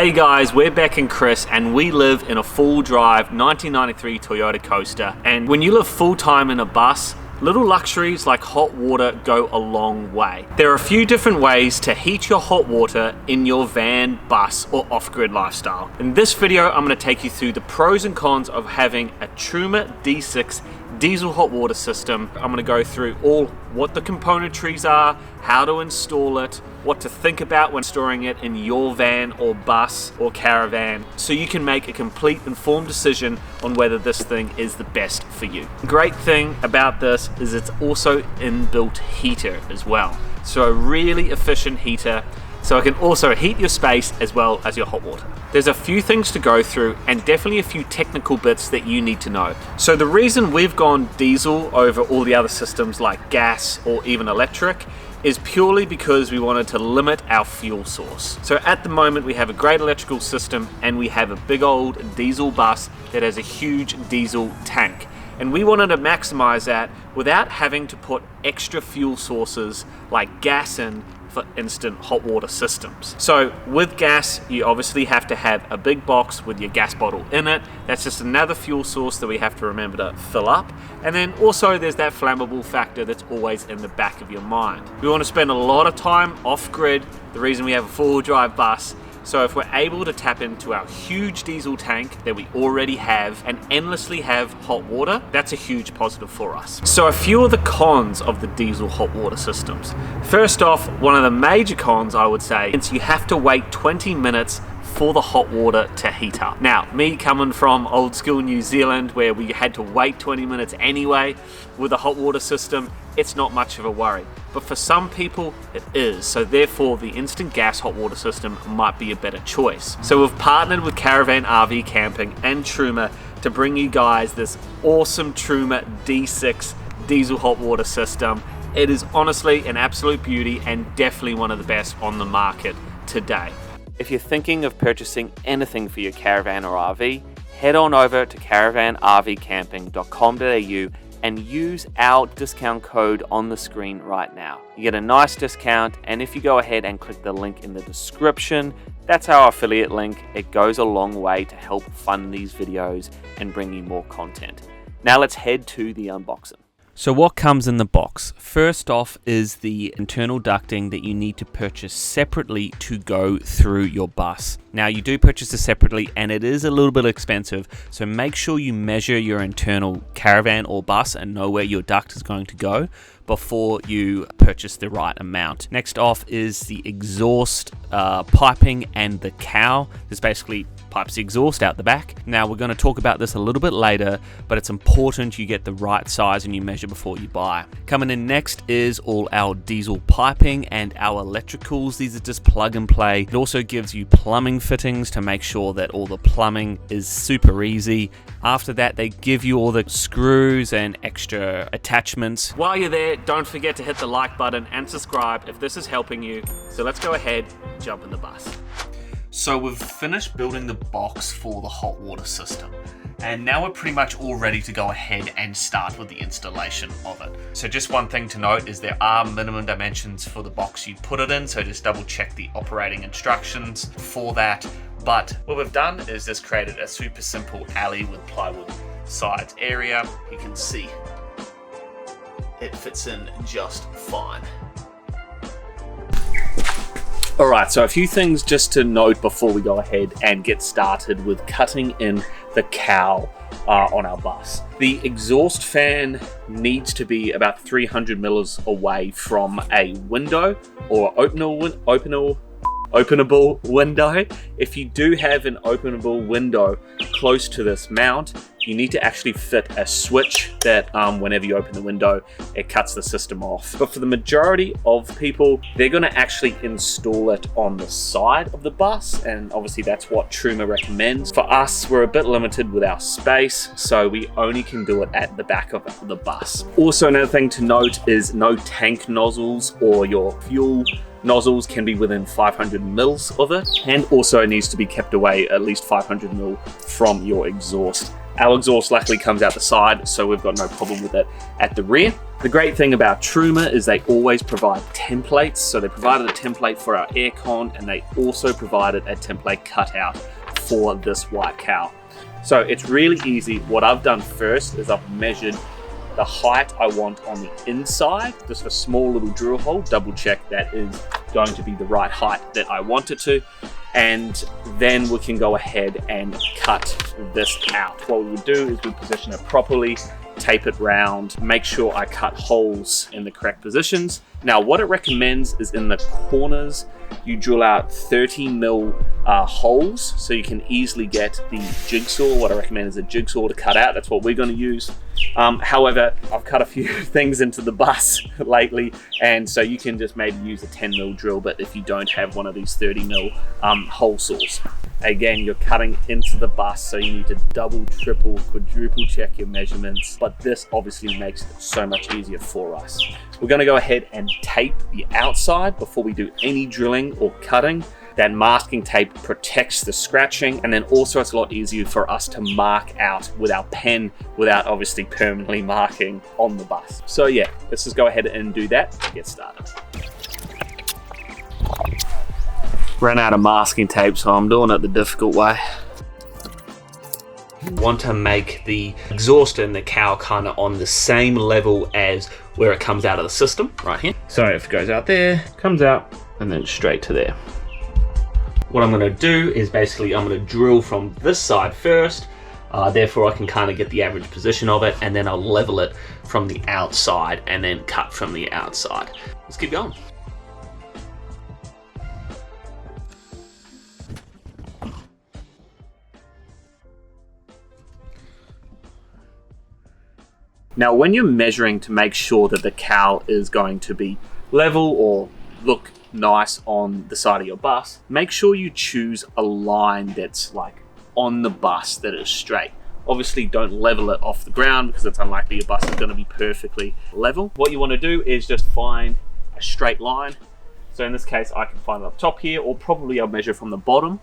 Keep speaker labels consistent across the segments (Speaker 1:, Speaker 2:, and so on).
Speaker 1: Hey guys, we're Bec and Chris and we live in a full drive 1993 Toyota Coaster. And when you live full time in a bus, little luxuries like hot water go a long way. There are a few different ways to heat your hot water in your van, bus, or off-grid lifestyle. In this video, I'm going to take you through the pros and cons of having a Truma D6 diesel hot water system. I'm going to go through what the componentries are, how to install it, what to think about when storing it in your van or bus or caravan, so you can make a complete informed decision on whether this thing is the best for you. The great thing about this is it's also inbuilt heater as well. So a really efficient heater, so it can also heat your space as well as your hot water. There's a few things to go through and definitely a few technical bits that you need to know. So the reason we've gone diesel over all the other systems like gas or even electric is purely because we wanted to limit our fuel source. So at the moment we have a great electrical system and we have a big old diesel bus that has a huge diesel tank. And we wanted to maximize that without having to put extra fuel sources like gas in for instant hot water systems. So with gas, you obviously have to have a big box with your gas bottle in it. That's just another fuel source that we have to remember to fill up. And then also there's that flammable factor that's always in the back of your mind. We want to spend a lot of time off grid, the reason we have a four-wheel drive bus. So if we're able to tap into our huge diesel tank that we already have and endlessly have hot water, that's a huge positive for us. So a few of the cons of the diesel hot water systems. First off, one of the major cons I would say is you have to wait 20 minutes for the hot water to heat up. Now, me coming from old school New Zealand where we had to wait 20 minutes anyway with a hot water system, it's not much of a worry. But for some people, it is. So therefore, the instant gas hot water system might be a better choice. So we've partnered with Caravan RV Camping and Truma to bring you guys this awesome Truma D6 diesel hot water system. It is honestly an absolute beauty and definitely one of the best on the market today. If you're thinking of purchasing anything for your caravan or RV, head on over to caravanrvcamping.com.au and use our discount code on the screen right now. You get a nice discount, and if you go ahead and click the link in the description, that's our affiliate link. It goes a long way to help fund these videos and bring you more content. Now let's head to the unboxing. So what comes in the box? First off is the internal ducting that you need to purchase separately to go through your bus. Now you do purchase this separately and it is a little bit expensive, so make sure you measure your internal caravan or bus and know where your duct is going to go before you purchase the right amount. Next off is the exhaust piping and the cowl. This basically pipes the exhaust out the back. Now we're going to talk about this a little bit later, but it's important you get the right size and you measure before you buy. Coming in next is all our diesel piping and our electricals. These are just plug and play. It also gives you plumbing fittings to make sure that all the plumbing is super easy. After that, they give you all the screws and extra attachments. While you're there, don't forget to hit the like button and subscribe if this is helping you. So let's go ahead, jump in the bus. So we've finished building the box for the hot water system, and now we're pretty much all ready to go ahead and start with the installation of it. So just one thing to note is there are minimum dimensions for the box you put it in, so just double check the operating instructions for that. But what we've done is just created a super simple alley with plywood sides area. You can see it fits in just fine. Alright, so a few things just to note before we go ahead and get started with cutting in the cowl on our bus. The exhaust fan needs to be about 300 mils away from a window or openable window. If you do have an openable window close to this mount, you need to actually fit a switch that whenever you open the window, it cuts the system off. But for the majority of people, they're going to actually install it on the side of the bus, and obviously that's what Truma recommends. For us, we're a bit limited with our space, so we only can do it at the back of the bus. Also, another thing to note is no tank nozzles or your fuel nozzles can be within 500 mils of it, and also it needs to be kept away at least 500 mil from your exhaust. Our exhaust luckily comes out the side, so we've got no problem with it at the rear. The great thing about Truma is they always provide templates. So they provided a template for our aircon, and they also provided a template cutout for this white cowl. So it's really easy. What I've done first is I've measured the height I want on the inside, just a small little drill hole, double check that is going to be the right height that I want it to, and then we can go ahead and cut this out. What we would do is we position it properly, tape it round, make sure I cut holes in the correct positions. Now what it recommends is in the corners you drill out 30 mil holes, so you can easily get the jigsaw. What I recommend is a jigsaw to cut out. That's what we're going to use. However, I've cut a few things into the bus lately, and so you can just maybe use a 10 mil drill, but if you don't have one of these 30 mil hole saws, again, you're cutting into the bus, so you need to double, triple, quadruple check your measurements, but this obviously makes it so much easier for us. We're going to go ahead and tape the outside before we do any drilling or cutting. That masking tape protects the scratching, and then also it's a lot easier for us to mark out with our pen without obviously permanently marking on the bus. So yeah, let's just go ahead and do that to get started. Ran out of masking tape, so I'm doing it the difficult way. Want to make the exhaust and the cowl kind of on the same level as where it comes out of the system, right here. So if it goes out there, comes out, and then straight to there. What I'm going to do is basically I'm going to drill from this side first, therefore I can kind of get the average position of it, and then I'll level it from the outside and then cut from the outside. Let's keep going. Now when you're measuring to make sure that the cowl is going to be level or look nice on the side of your bus, make sure you choose a line that's like on the bus that is straight. Obviously don't level it off the ground because it's unlikely your bus is going to be perfectly level. What you want to do is just find a straight line. So in this case I can find it up top here, or probably I'll measure from the bottom.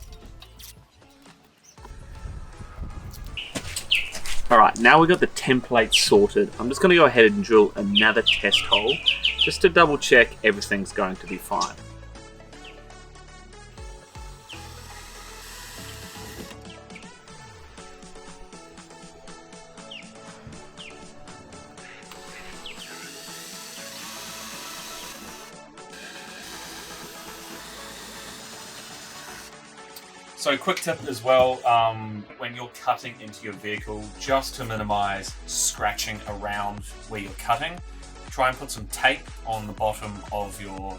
Speaker 1: Alright, now we've got the template sorted. I'm just going to go ahead and drill another test hole just to double check everything's going to be fine. So quick tip as well, when you're cutting into your vehicle, just to minimize scratching around where you're cutting, try and put some tape on the bottom of your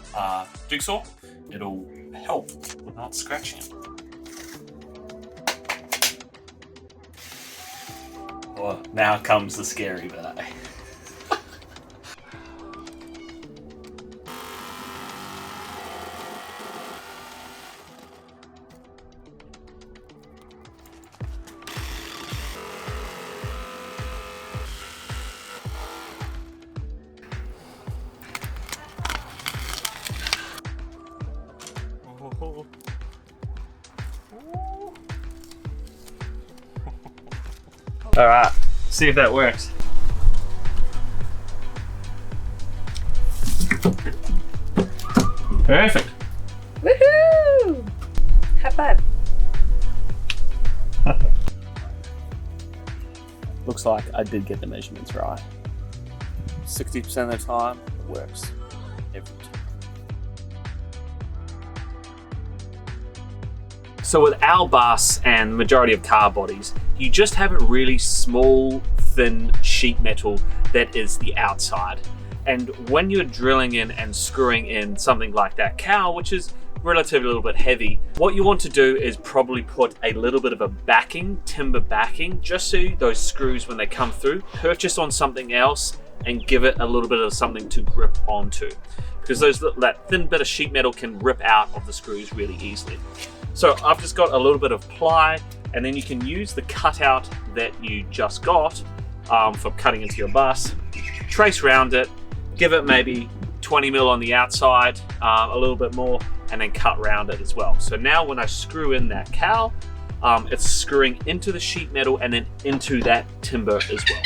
Speaker 1: jigsaw. It'll help with not scratching it. Well, now comes the scary bit. All right, see if that works. Perfect.
Speaker 2: Woohoo! High five.
Speaker 1: Looks like I did get the measurements right. 60% of the time, it works every time. So with our bus and the majority of car bodies, you just have a really small, thin sheet metal that is the outside. And when you're drilling in and screwing in something like that cowl, which is relatively a little bit heavy, what you want to do is probably put a little bit of a backing, timber backing, just so those screws, when they come through, purchase on something else and give it a little bit of something to grip onto. Because that thin bit of sheet metal can rip out of the screws really easily. So I've just got a little bit of ply, and then you can use the cutout that you just got for cutting into your bus, trace around it, give it maybe 20 mil on the outside, a little bit more, and then cut around it as well. So now when I screw in that cowl, it's screwing into the sheet metal and then into that timber as well.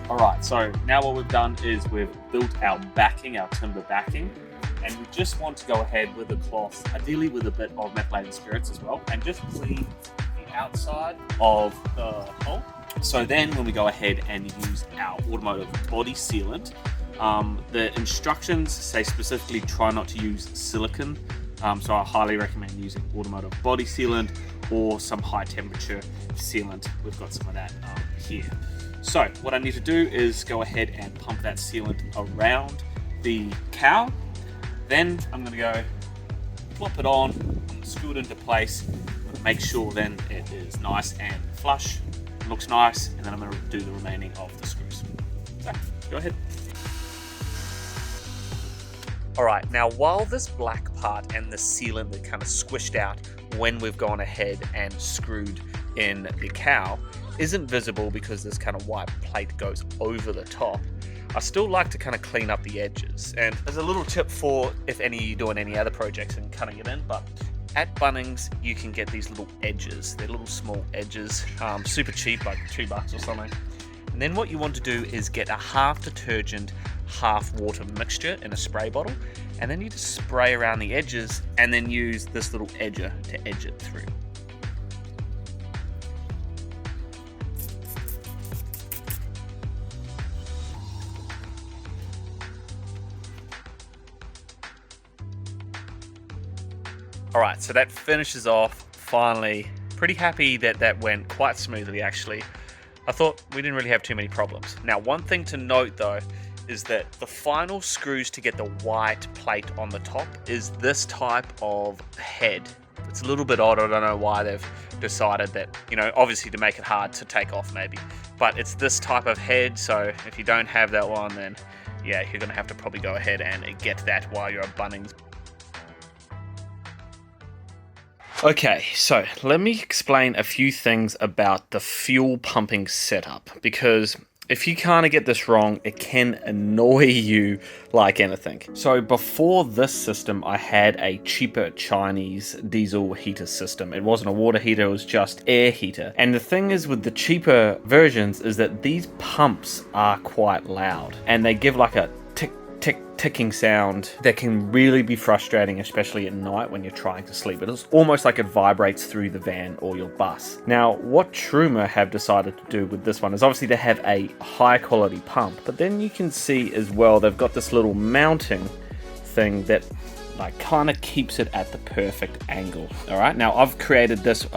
Speaker 1: Alright, so now what we've done is we've built our backing, our timber backing, and we just want to go ahead with a cloth, ideally with a bit of methylated spirits as well, and just clean the outside of the hole. So then when we go ahead and use our automotive body sealant, the instructions say specifically try not to use silicone, so I highly recommend using automotive body sealant or some high temperature sealant. We've got some of that here. So what I need to do is go ahead and pump that sealant around the cowl. Then I'm going to go plop it on, screw it into place, make sure then it is nice and flush, looks nice, and then I'm going to do the remaining of the screws. So go ahead. Alright, now while this black part and the sealant that kind of squished out when we've gone ahead and screwed in the cowl isn't visible because this kind of white plate goes over the top, I still like to kind of clean up the edges. And there's a little tip for if you're doing any other projects and cutting it in, but at Bunnings you can get these little edges. They're little small edges, super cheap, like $2 or something. And then what you want to do is get a half detergent, half water mixture in a spray bottle, and then you just spray around the edges and then use this little edger to edge it through. Alright, so that finishes off finally. Pretty happy that that went quite smoothly actually. I thought we didn't really have too many problems. Now one thing to note though is that the final screws to get the white plate on the top is this type of head. It's a little bit odd, I don't know why they've decided that, you know, obviously to make it hard to take off maybe. But it's this type of head, so if you don't have that one then yeah, you're gonna have to probably go ahead and get that while you're at Bunnings. Okay, so let me explain a few things about the fuel pumping setup, because if you kind of get this wrong, it can annoy you like anything. So before this system, I had a cheaper Chinese diesel heater system. It wasn't a water heater, it was just air heater. And the thing is with the cheaper versions is that these pumps are quite loud and they give like a ticking sound that can really be frustrating, especially at night when you're trying to sleep. It's almost like it vibrates through the van or your bus. Now, what Truma have decided to do with this one is obviously they have a high quality pump, but then you can see as well they've got this little mounting thing that like kind of keeps it at the perfect angle. All right, now I've created this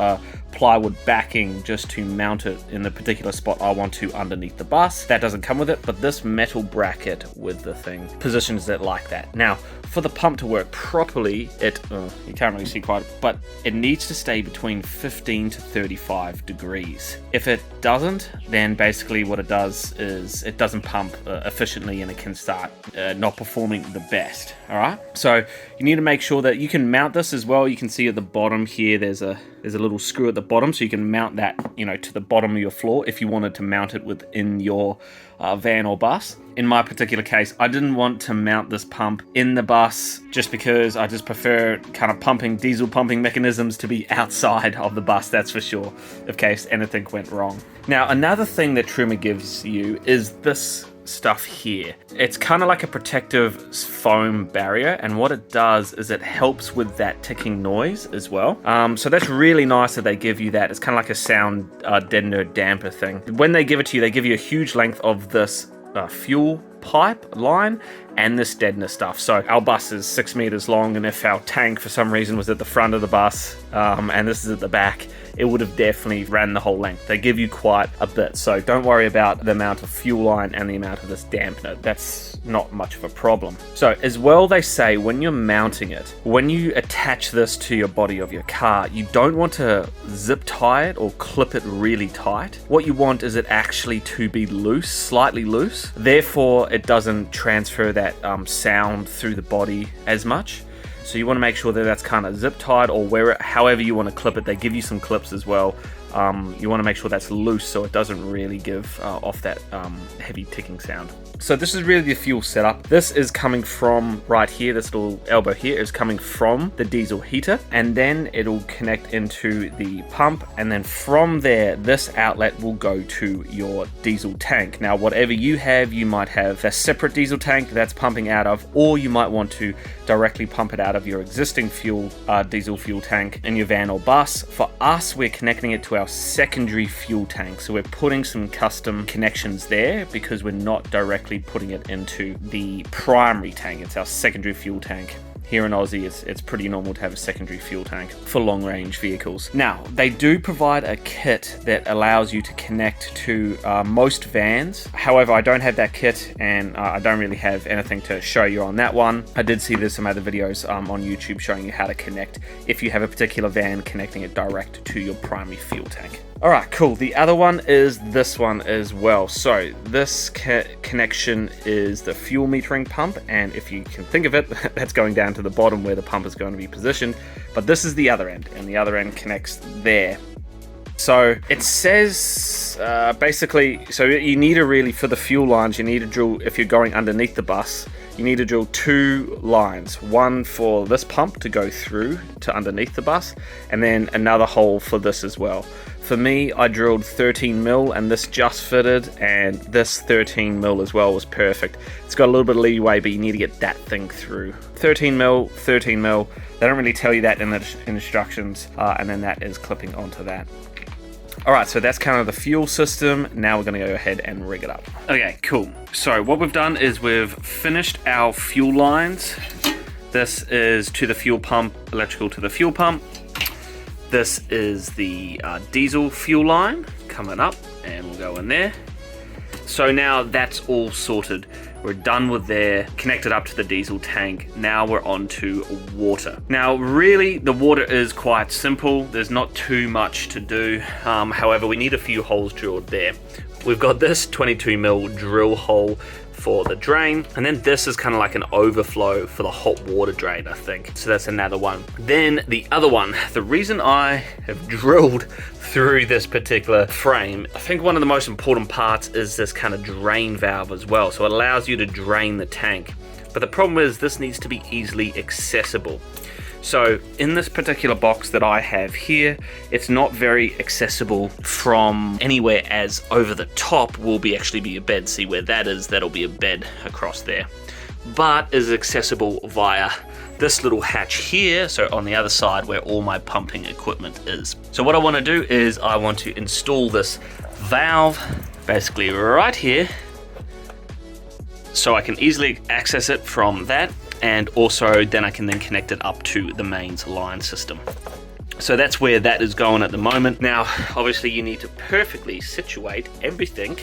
Speaker 1: plywood backing just to mount it in the particular spot I want to underneath the bus. That doesn't come with it, but this metal bracket with the thing positions it like that. Now, for the pump to work properly, you can't really see quite, but it needs to stay between 15 to 35 degrees. If it doesn't, then basically what it does is it doesn't pump efficiently and it can start not performing the best. All right, so you need to make sure that you can mount this as well. You can see at the bottom here, there's a little screw at the bottom, so you can mount that, you know, to the bottom of your floor if you wanted to mount it within your van or bus. In my particular case, I didn't want to mount this pump in the bus just because I just prefer kind of diesel pumping mechanisms to be outside of the bus, that's for sure, in case anything went wrong. Now, another thing that Truma gives you is this stuff here. It's kind of like a protective foam barrier, and what it does is it helps with that ticking noise as well. So that's really nice that they give you that. It's kind of like a sound deadener damper thing. When they give it to you, they give you a huge length of this fuel pipe line and this deadener stuff. So our bus is 6 meters long, and if our tank for some reason was at the front of the bus and this is at the back, it would have definitely ran the whole length. They give you quite a bit, so don't worry about the amount of fuel line and the amount of this dampener. That's not much of a problem. So as well, they say when you're mounting it, when you attach this to your body of your car, you don't want to zip tie it or clip it really tight. What you want is it actually to be loose, slightly loose. Therefore, it doesn't transfer that sound through the body as much. So you want to make sure that that's kind of zip tied, or however you want to clip it. They give you some clips as well you want to make sure that's loose so it doesn't really give off that heavy ticking sound. So this is really the fuel setup. This is coming from right here, this little elbow here is coming from the diesel heater, and then it'll connect into the pump, and then from there this outlet will go to your diesel tank. Now whatever you have, you might have a separate diesel tank that's pumping out of, or you might want to directly pump it out of your existing diesel fuel tank in your van or bus. For us, we're connecting it to our secondary fuel tank, so we're putting some custom connections there because we're not directly putting it into the primary tank. It's our secondary fuel tank. Here in Aussie, it's pretty normal to have a secondary fuel tank for long range vehicles. Now, they do provide a kit that allows you to connect to most vans. However, I don't have that kit, and I don't really have anything to show you on that one. I did see there's some other videos on YouTube showing you how to connect if you have a particular van, connecting it direct to your primary fuel tank. Alright, cool. The other one is this one as well. So this connection is the fuel metering pump, and if you can think of it, that's going down to the bottom where the pump is going to be positioned. But this is the other end, and the other end connects there. So it says basically, so you need to really, for the fuel lines, you need to drill, if you're going underneath the bus, you need to drill 2 lines, one for this pump to go through to underneath the bus, and then another hole for this as well. For me, I drilled 13 mil, and this just fitted, and this 13 mil as well was perfect. It's got a little bit of leeway, but you need to get that thing through. 13 mil, 13 mil. They don't really tell you that in the instructions, and then that is clipping onto that. Alright, so that's kind of the fuel system. Now we're going to go ahead and rig it up. Okay, cool. So what we've done is we've finished our fuel lines. This is to the fuel pump, electrical to the fuel pump. This is the diesel fuel line coming up, and we'll go in there. So now that's all sorted. We're done with there, connected up to the diesel tank. Now we're on to water. Now really the water is quite simple. There's not too much to do. However, we need a few holes drilled there. We've got this 22 mil drill hole for the drain, and then this is kind of like an overflow for the hot water drain, I think. So that's another one. Then the other one, the reason I have drilled through this particular frame, I think one of the most important parts is this kind of drain valve as well. So it allows you to drain the tank. But the problem is this needs to be easily accessible. So in this particular box that I have here, it's not very accessible from anywhere, as over the top will actually be a bed. See where that is? That'll be a bed across there. But is accessible via this little hatch here, so on the other side where all my pumping equipment is. So what I want to do is I want to install this valve basically right here, so I can easily access it from that, and also then I can then connect it up to the mains line system. So that's where that is going at the moment. Now, obviously you need to perfectly situate everything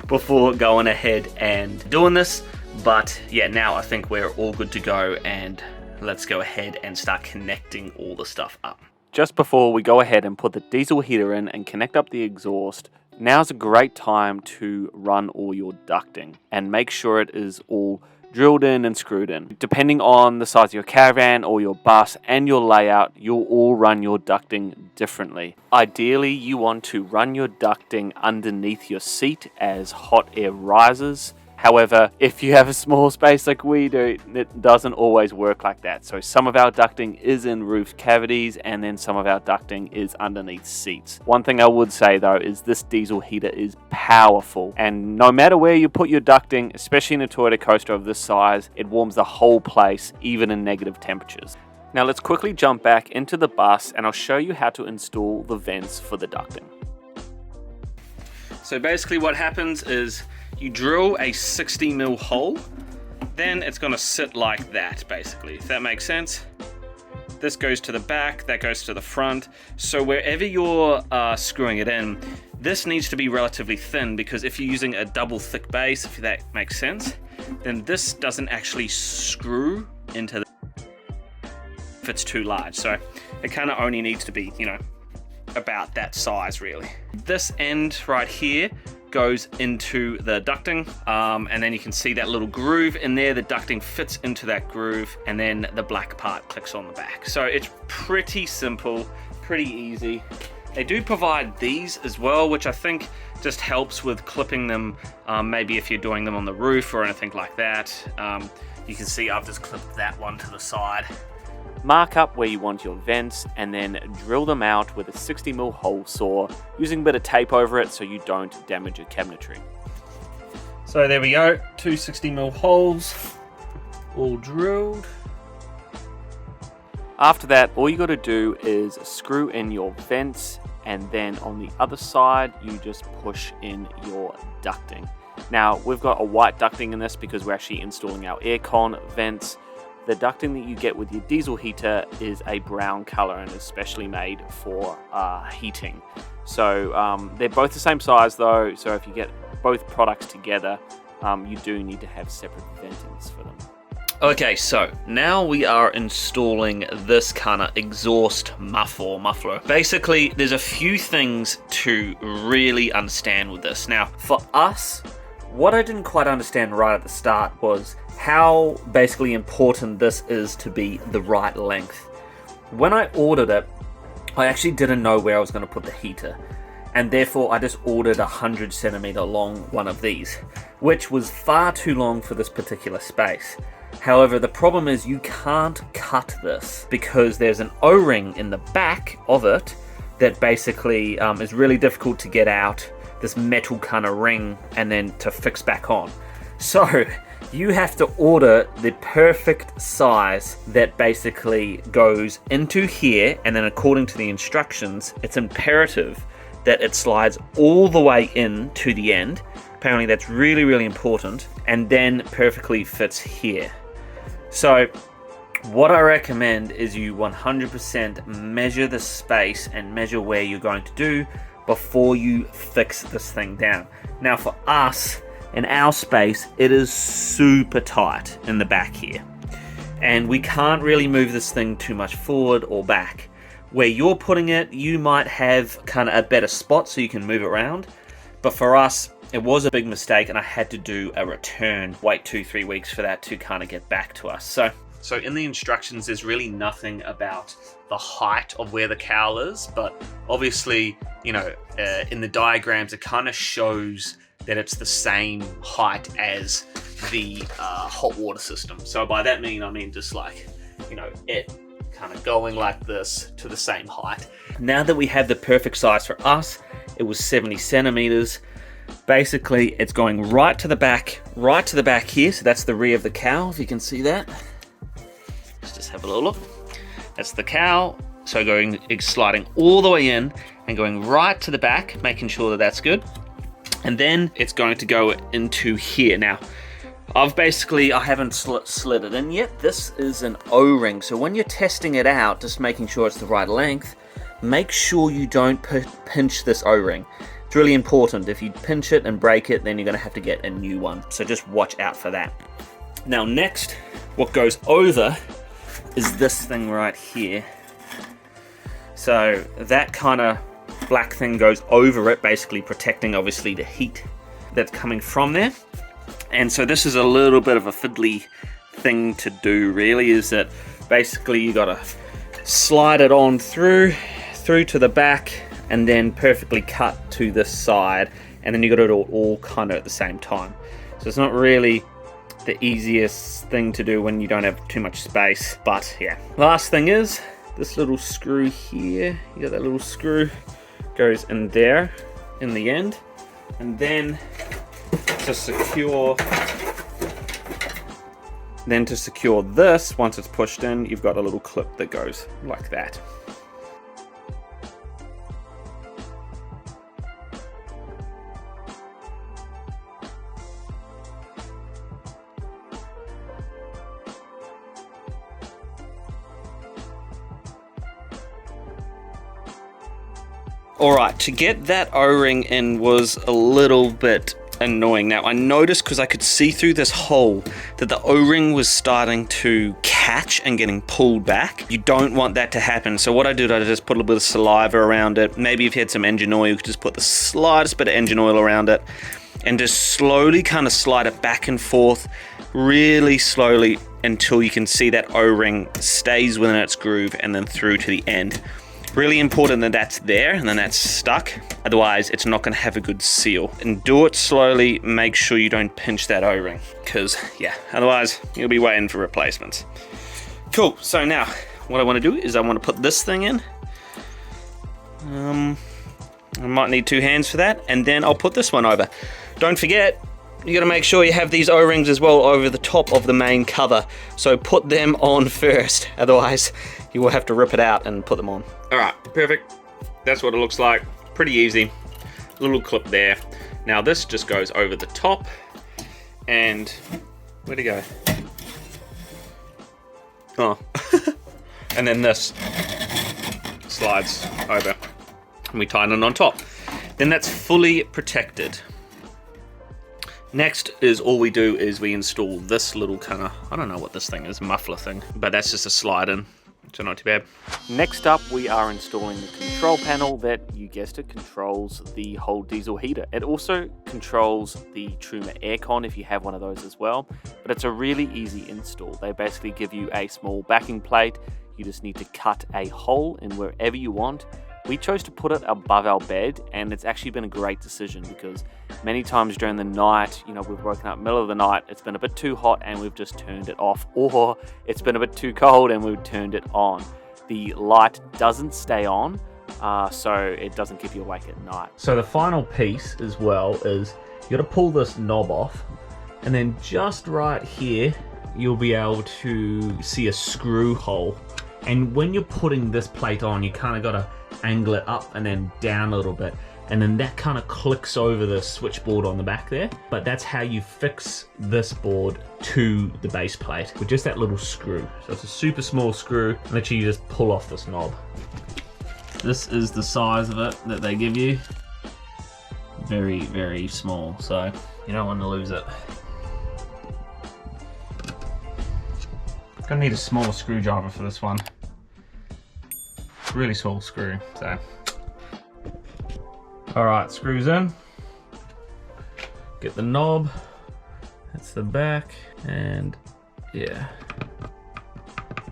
Speaker 1: before going ahead and doing this. But yeah, now I think we're all good to go, and let's go ahead and start connecting all the stuff up. Just before we go ahead and put the diesel heater in and connect up the exhaust, now's a great time to run all your ducting and make sure it is all drilled in and screwed in. Depending on the size of your caravan or your bus and your layout, you'll all run your ducting differently. Ideally, you want to run your ducting underneath your seat as hot air rises. However, if you have a small space like we do, it doesn't always work like that. So some of our ducting is in roof cavities, and then some of our ducting is underneath seats. One thing I would say though is this diesel heater is powerful, and no matter where you put your ducting, especially in a Toyota Coaster of this size, it warms the whole place, even in negative temperatures. Now let's quickly jump back into the bus, and I'll show you how to install the vents for the ducting. So basically what happens is you drill a 60 mil hole, then it's going to sit like that basically, if that makes sense. This goes to the back, that goes to the front. So wherever you're screwing it in, this needs to be relatively thin, because if you're using a double thick base, if that makes sense, then this doesn't actually screw into the, if it's too large. So it kind of only needs to be, you know, about that size really. This end right here goes into the ducting, and then you can see that little groove in there. The ducting fits into that groove, and then the black part clicks on the back. So it's pretty simple, pretty easy. They do provide these as well, which I think just helps with clipping them, maybe if you're doing them on the roof or anything like that. You can see I've just clipped that one to the side. Mark up where you want your vents and then drill them out with a 60mm hole saw, using a bit of tape over it so you don't damage your cabinetry. So there we go, 2 60mm holes, all drilled. After that, all you got to do is screw in your vents, and then on the other side, you just push in your ducting. Now, we've got a white ducting in this because we're actually installing our aircon vents. The ducting that you get with your diesel heater is a brown color and is specially made for heating. So they're both the same size though, so if you get both products together, you do need to have separate ventings for them. Okay, so now we are installing this kind of exhaust muffler. Basically, there's a few things to really understand with this. Now, for us, what I didn't quite understand right at the start was how basically important this is to be the right length. When I ordered it, I actually didn't know where I was going to put the heater, and therefore I just ordered 100 centimeter long one of these, which was far too long for this particular space. However, the problem is you can't cut this because there's an O-ring in the back of it that basically is really difficult to get out, this metal kind of ring, and then to fix back on. So you have to order the perfect size that basically goes into here, and then according to the instructions, it's imperative that it slides all the way in to the end. Apparently that's really, really important, and then perfectly fits here. So what I recommend is you 100% measure the space and measure where you're going to do before you fix this thing down. Now for us, in our space, it is super tight in the back here, and we can't really move this thing too much forward or back. Where you're putting it, you might have kind of a better spot so you can move it around, but for us, it was a big mistake and I had to do a return, wait 2-3 weeks for that to kind of get back to us. So in the instructions, there's really nothing about the height of where the cowl is, but obviously, you know, in the diagrams, it kind of shows that it's the same height as the hot water system. So by that I mean just like, you know, it kind of going like this to the same height. Now that we have the perfect size for us, it was 70 centimeters. Basically, it's going right to the back here. So that's the rear of the cowl, if you can see that. Let's just have a little look. That's the cowl. So sliding all the way in and going right to the back, making sure that that's good. And then it's going to go into here. Now, I haven't slid it in yet. This is an O-ring. So when you're testing it out, just making sure it's the right length, make sure you don't pinch this O-ring. It's really important. If you pinch it and break it, then you're going to have to get a new one. So just watch out for that. Now next, what goes over is this thing right here. So that kind of black thing goes over it, basically protecting obviously the heat that's coming from there. And so this is a little bit of a fiddly thing to do really, is that basically you got to slide it on through to the back and then perfectly cut to this side, and then you got it all kind of at the same time. So it's not really the easiest thing to do when you don't have too much space, but yeah. Last thing is this little screw here. You got that little screw, goes in there in the end, and then to secure this, once it's pushed in, you've got a little clip that goes like that. Alright, to get that O-ring in was a little bit annoying. Now I noticed, because I could see through this hole, that the O-ring was starting to catch and getting pulled back. You don't want that to happen. So what I did, I just put a little bit of saliva around it. Maybe if you had some engine oil, you could just put the slightest bit of engine oil around it and just slowly kind of slide it back and forth, really slowly, until you can see that O-ring stays within its groove and then through to the end.
Speaker 3: Really important that that's there and then that's stuck. Otherwise, it's not going to have a good seal. And do it slowly. Make sure you don't pinch that O-ring, because yeah, otherwise you'll be waiting for replacements. Cool. So now what I want to do is I want to put this thing in. I might need 2 hands for that, and then I'll put this one over. Don't forget, you got to make sure you have these O-rings as well over the top of the main cover. So put them on first, otherwise you will have to rip it out and put them on. All right, perfect. That's what it looks like. Pretty easy. Little clip there. Now this just goes over the top, and where'd it go? Oh, and then this slides over, and we tighten it on top. Then that's fully protected. Next is all we do is we install this little kind of, I don't know what this thing is, muffler thing, but that's just a slide in, so not too bad.
Speaker 1: Next up, we are installing the control panel that, you guessed it, controls the whole diesel heater. It also controls the Truma aircon if you have one of those as well, but it's a really easy install. They basically give you a small backing plate. You just need to cut a hole in wherever you want. We chose to put it above our bed, and it's actually been a great decision because many times during the night, you know, we've woken up middle of the night, it's been a bit too hot and we've just turned it off, or it's been a bit too cold and we've turned it on. The light doesn't stay on, so it doesn't keep you awake at night.
Speaker 4: So the final piece as well is you got to pull this knob off, and then just right here, you'll be able to see a screw hole. And when you're putting this plate on, you kind of got to angle it up and then down a little bit, and then that kind of clicks over the switchboard on the back there. But that's how you fix this board to the base plate, with just that little screw. So it's a super small screw, and literally you just pull off this knob. This is the size of it that they give you. Very, very small, so you don't want to lose it. Gonna need a smaller screwdriver for this one. Really small screw, so. Alright, screws in. Get the knob. That's the back, and yeah.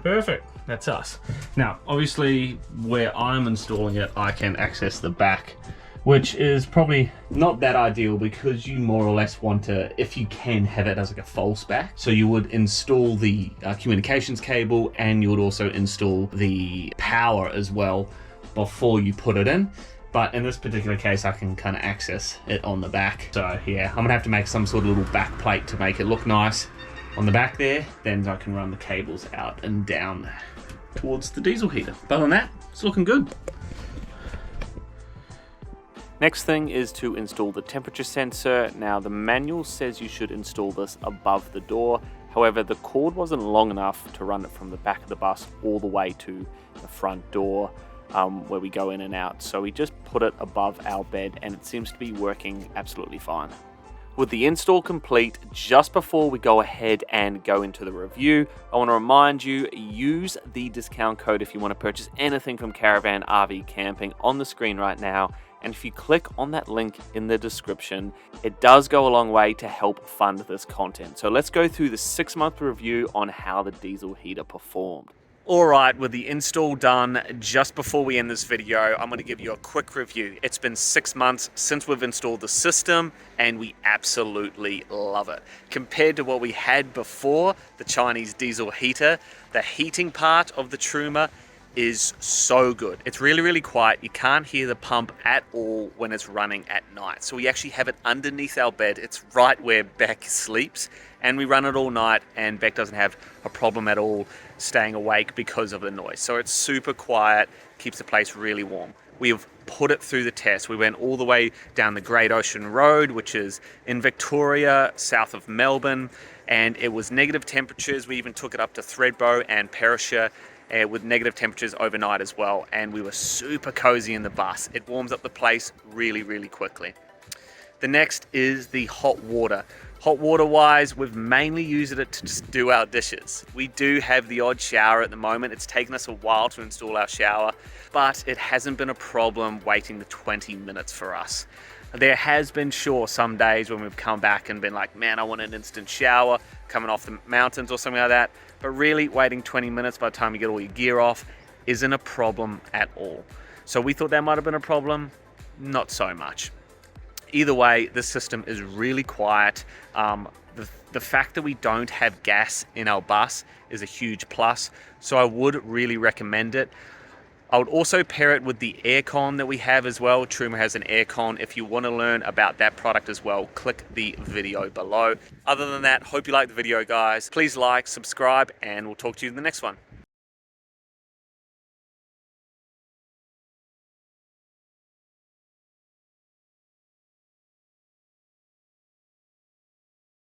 Speaker 4: Perfect, that's us. Now, obviously, where I'm installing it, I can access the back, which is probably not that ideal because you more or less want to, if you can, have it as like a false back. So you would install the communications cable, and you would also install the power as well before you put it in. But in this particular case, I can kind of access it on the back. So yeah, I'm gonna have to make some sort of little back plate to make it look nice on the back there. Then I can run the cables out and down towards the diesel heater. But other than that, it's looking good.
Speaker 1: Next thing is to install the temperature sensor. Now the manual says you should install this above the door. However, the cord wasn't long enough to run it from the back of the bus all the way to the front door where we go in and out. So we just put it above our bed, and it seems to be working absolutely fine. With the install complete, just before we go ahead and go into the review, I want to remind you, use the discount code if you want to purchase anything from Caravan RV Camping on the screen right now. And if you click on that link in the description, it does go a long way to help fund this content. So let's go through the 6-month review on how the diesel heater performed. All right, with the install done, just before we end this video, I'm going to give you a quick review. It's been 6 months since we've installed the system, and we absolutely love it. Compared to what we had before, the Chinese diesel heater, the heating part of the Truma is so good. It's really, really quiet. You can't hear the pump at all when it's running at night. So we actually have it underneath our bed. It's right where Bec sleeps, and we run it all night, and Bec doesn't have a problem at all staying awake because of the noise. So it's super quiet, keeps the place really warm. We have put it through the test. We went all the way down the Great Ocean Road, which is in Victoria, south of Melbourne, and it was negative temperatures. We even took it up to Thredbo and Perisher with negative temperatures overnight as well, and we were super cozy in the bus. It warms up the place really, really quickly. The next is the hot water. Hot water wise, we've mainly used it to just do our dishes. We do have the odd shower at the moment. It's taken us a while to install our shower, but it hasn't been a problem waiting the 20 minutes for us. There has been, sure, some days when we've come back and been like, man, I want an instant shower coming off the mountains or something like that. But really, waiting 20 minutes by the time you get all your gear off isn't a problem at all. So we thought that might have been a problem, not so much. Either way, this system is really quiet. The fact that we don't have gas in our bus is a huge plus, so I would really recommend it. I would also pair it with the aircon that we have as well. Truma has an aircon. If you want to learn about that product as well, click the video below. Other than that, hope you liked the video, guys. Please like, subscribe, and we'll talk to you in the next one.